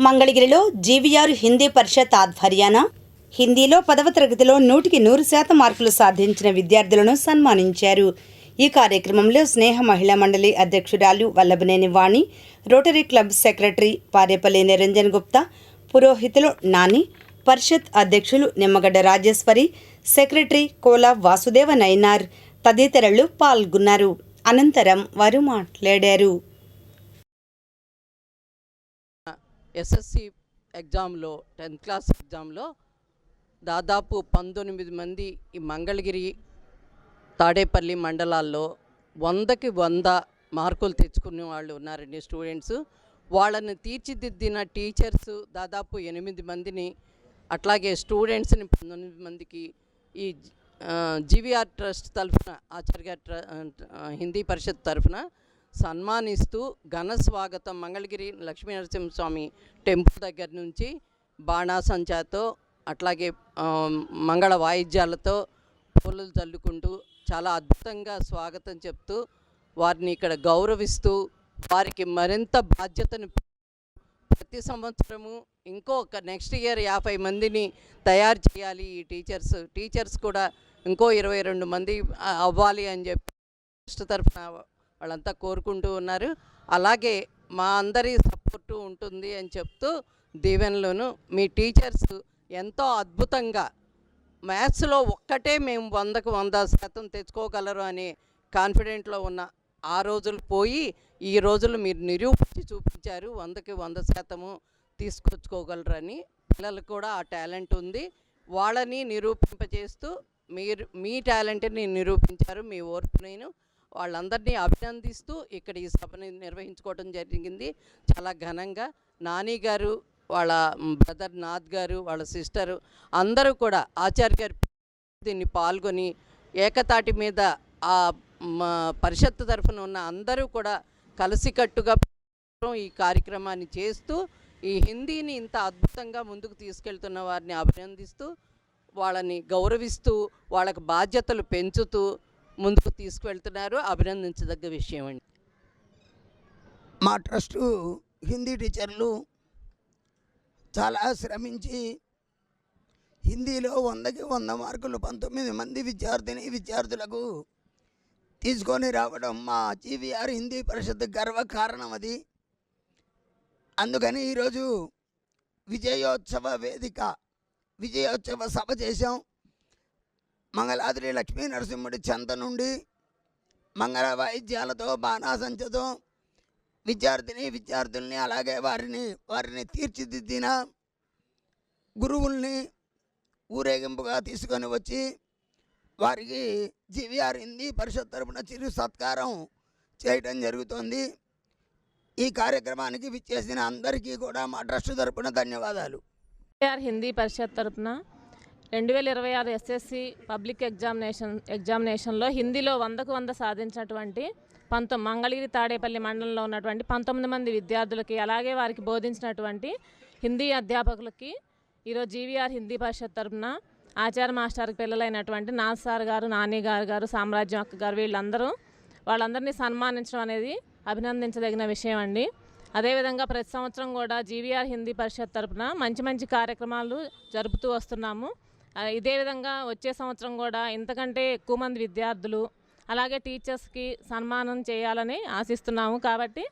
మంగళగిరిలో జీవీఆర్ హిందీ పరిషత్ ఆధ్వర్యాన హిందీలో 10వ తరగతిలో 100% మార్కులు సాధించిన విద్యార్థులను సన్మానించారు. ఈ కార్యక్రమంలో స్నేహ మహిళా మండలి అధ్యక్షురాలు Vallabhaneni Vani, rotary club secretary Parepalli Niranjan Gupta, పురోహితులు నాని, పరిషత్ అధ్యక్షులు నిమ్మగడ్డ రాజేశ్వరి, సెక్రటరీ కోలా వాసుదేవ నైనార్ తదితరులు పాల్గొన్నారు. అనంతరం వారు మాట్లాడారు. ఎస్ఎస్సి ఎగ్జామ్లో 10th క్లాస్ ఎగ్జామ్లో దాదాపు 19 మంది ఈ మంగళగిరి తాడేపల్లి మండలాల్లో 100కి 100 మార్కులు తెచ్చుకునే వాళ్ళు ఉన్నారండి స్టూడెంట్స్. వాళ్ళని తీర్చిదిద్దిన టీచర్స్ దాదాపు 8 మందిని, అట్లాగే స్టూడెంట్స్ని 19 మందికి ఈ జీవీఆర్ ట్రస్ట్ తరఫున ఆచార్య హిందీ పరిషత్ తరఫున సన్మానిస్తూ ఘన స్వాగతం మంగళగిరి లక్ష్మీ నరసింహస్వామి టెంపుల్ దగ్గర నుంచి బాణాసంచాతో అట్లాగే మంగళ వాయిద్యాలతో పూలు చల్లుకుంటూ చాలా అద్భుతంగా స్వాగతం చెప్తూ వారిని ఇక్కడ గౌరవిస్తూ వారికి మరింత బాధ్యతను ప్రతి సంవత్సరము ఇంకొక నెక్స్ట్ ఇయర్ 50 మందిని తయారు చేయాలి. ఈ టీచర్స్ కూడా ఇంకో 22 మంది అవ్వాలి అని చెప్పి ట్రస్ట్ తరఫున వాళ్ళంతా కోరుకుంటూ ఉన్నారు. అలాగే మా అందరి సపోర్టు ఉంటుంది అని చెప్తూ దీవెనలోను మీ టీచర్స్ ఎంతో అద్భుతంగా మ్యాథ్స్లో ఒక్కటే మేము 100కు 100% తెచ్చుకోగలరు అనే కాన్ఫిడెంట్లో ఉన్న ఆ రోజులు పోయి ఈ రోజులు మీరు నిరూపించి చూపించారు. 100కి 100% తీసుకొచ్చుకోగలరని పిల్లలు కూడా ఆ టాలెంట్ ఉంది. వాళ్ళని నిరూపింపజేస్తూ మీరు మీ టాలెంట్ని నిరూపించారు. మీ ఓర్పు నేను వాళ్ళందరినీ అభినందిస్తూ ఇక్కడ ఈ సభని నిర్వహించుకోవడం జరిగింది. చాలా ఘనంగా నాని గారు, వాళ్ళ బ్రదర్ నాథ్ గారు, వాళ్ళ సిస్టరు అందరూ కూడా ఆచార్య గారు దీన్ని పాల్గొని ఏకతాటి మీద ఆ పరిషత్ తరఫున ఉన్న అందరూ కూడా కలిసికట్టుగా ఈ కార్యక్రమాన్ని చేస్తూ ఈ హిందీని ఇంత అద్భుతంగా ముందుకు తీసుకెళ్తున్న వారిని అభినందిస్తూ వాళ్ళని గౌరవిస్తూ వాళ్ళకు బాధ్యతలు పెంచుతూ ముందుకు తీసుకువెళ్తున్నారు. అభినందించదగ్గ విషయం అండి. మా ట్రస్టు హిందీ టీచర్లు చాలా శ్రమించి హిందీలో 100కి 100 మార్కులు 19 మంది విద్యార్థులకు తీసుకొని రావడం మా జీవీఆర్ హిందీ పరిషత్ గర్వ కారణం అది. అందుకని ఈరోజు విజయోత్సవ సభ చేశాం. మంగళాద్రి లక్ష్మీ నరసింహుడి చెంత నుండి మంగళ వాయిద్యాలతో బాణాసంచతో విద్యార్థుల్ని అలాగే వారిని తీర్చిదిద్దిన గురువుల్ని ఊరేగింపుగా తీసుకొని వచ్చి వారికి జీవీఆర్ హిందీ పరిషత్ తరపున చిరు సత్కారం చేయటం జరుగుతోంది. ఈ కార్యక్రమానికి విచ్చేసిన అందరికీ కూడా మా ట్రస్ట్ తరపున ధన్యవాదాలు. జీవీఆర్ హిందీ పరిషత్ తరపున 2026 ఎస్ఎస్సి పబ్లిక్ ఎగ్జామినేషన్లో హిందీలో 100కు 100 సాధించినటువంటి మంగళగిరి తాడేపల్లి మండలంలో ఉన్నటువంటి 19 మంది విద్యార్థులకి, అలాగే వారికి బోధించినటువంటి హిందీ అధ్యాపకులకి ఈరోజు జీవీఆర్ హిందీ పరిషత్ తరపున ఆచార్య మాస్టర్కి పిల్లలైనటువంటి నాథ్ సార్ గారు, నాని గారు, సామ్రాజ్యం అక్క గారు వాళ్ళందరినీ సన్మానించడం అనేది అభినందించదగిన విషయం అండి. అదేవిధంగా ప్రతి సంవత్సరం కూడా జీవీఆర్ హిందీ పరిషత్ తరపున మంచి కార్యక్రమాలు జరుపుతూ వస్తున్నాము. ఇదే విధంగా వచ్చే సంవత్సరం కూడా ఇంతకంటే ఎక్కువ మంది విద్యార్థులు అలాగే టీచర్స్కి సన్మానం చేయాలని ఆశిస్తున్నాము. కాబట్టి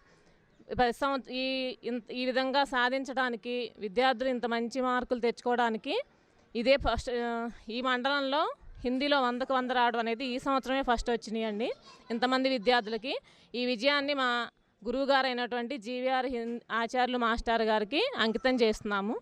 ఈ విధంగా సాధించడానికి విద్యార్థులు ఇంత మంచి మార్కులు తెచ్చుకోవడానికి ఇదే ఫస్ట్. ఈ మండలంలో హిందీలో 100కు 100 రావడం అనేది ఈ సంవత్సరమే ఫస్ట్ వచ్చినాయండి ఇంతమంది విద్యార్థులకి. ఈ విజయాన్ని మా గురువు గారు అయినటువంటి జీవీఆర్ ఆచార్యులు మాస్టర్ గారికి అంకితం చేస్తున్నాము.